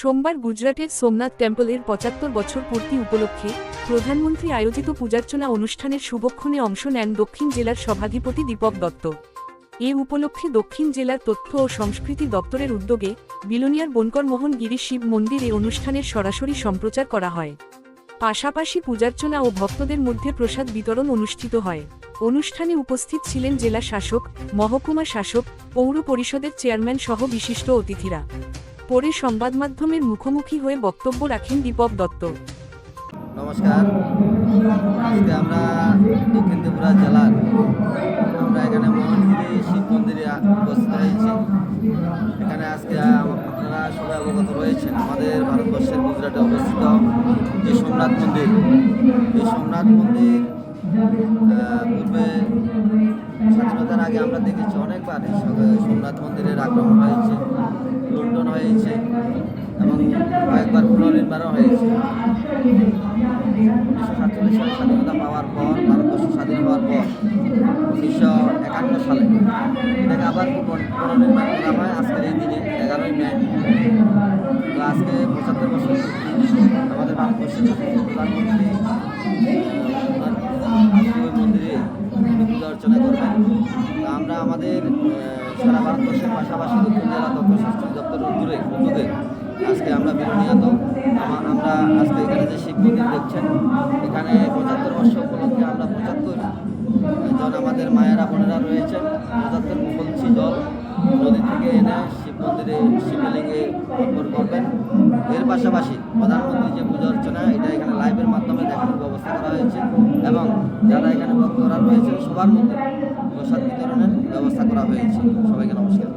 সোমবার গুজরাটের সোমনাথ টেম্পলের ৭৫ বছর পূর্তি উপলক্ষে প্রধানমন্ত্রী আয়োজিত পূজার্চনা অনুষ্ঠানের শুভক্ষণে অংশ নেন দক্ষিণ জেলার সভাধিপতি দীপক দত্ত। এ উপলক্ষে দক্ষিণ জেলার তথ্য ও সংস্কৃতি দপ্তরের উদ্যোগে বিলোনিয়ার বনকর মোহন গিরি শিব মন্দিরে অনুষ্ঠানের সরাসরি সম্প্রচার করা হয়। পাশাপাশি পূজার্চনা ও ভক্তদের মধ্যে প্রসাদ বিতরণ অনুষ্ঠিত হয়। অনুষ্ঠানে উপস্থিত ছিলেন জেলা শাসক, মহকুমা শাসক, পৌর পরিষদের চেয়ারম্যান সহ বিশিষ্ট অতিথিরা। পরে সংবাদমাধ্যমের মুখোমুখি হয়ে বক্তব্য রাখেন দীপক দত্ত। নমস্কার, আজকে আমরা দক্ষিণ ত্রিপুরা জেলার আমরা এখানে মোহনগিরি শিব মন্দিরে উপস্থিত হয়েছি। এখানে আজকে আপনারা সবাই অবগত রয়েছেন আমাদের ভারতবর্ষের গুজরাটে অবস্থিত যে সোমনাথ মন্দির, এই সোমনাথ মন্দির পূর্বে স্বাধীনতার আগে আমরা দেখেছি অনেকবার সোমনাথ মন্দিরের আক্রমণ হয়েছে, লুণ্ঠন হয়েছে এবং কয়েকবার পুনর্নির্মাণও হয়েছে। 1947 সালে স্বাধীনতা পাওয়ার পর, ভারতবর্ষ স্বাধীন হওয়ার পর 1951 সালে এটাকে আবার পুনর্নির্মাণ করা হয় আজকের এই দিনে 11ই মে। তো আজকে 75 বছর আমাদের ভারতবর্ষের প্রধানমন্ত্রী ওই মন্দিরে পূজা অর্চনা করবেন। আমরা আমাদের সারা ভারতবর্ষের পাশাপাশি দক্ষিণ জেলা তথ্য সংস্কৃতি দপ্তরের উদ্যোগে আজকে আমরা বিলোনিয়াত আমরা আজকে এখানে যে শিব মন্দির দেখছেন, এখানে 75 বর্ষ উপলক্ষে আমরা 75 জন আমাদের মায়েরা বোনেরা রয়েছেন 75 কলসি জল নদী থেকে এনে শিব মন্দিরে শিবলিঙ্গে অর্পণ করবেন। এর পাশাপাশি প্রধানমন্ত্রী যে পূজা অর্চনা এটা এখানে লাইভের মাধ্যমে দেখানোর ব্যবস্থা করা হয়েছে এবং যারা এখানে ভক্তরা রয়েছে সবার মধ্যে প্রসাদ বিতরণের ব্যবস্থা করা হয়েছে। সবাইকে নমস্কার।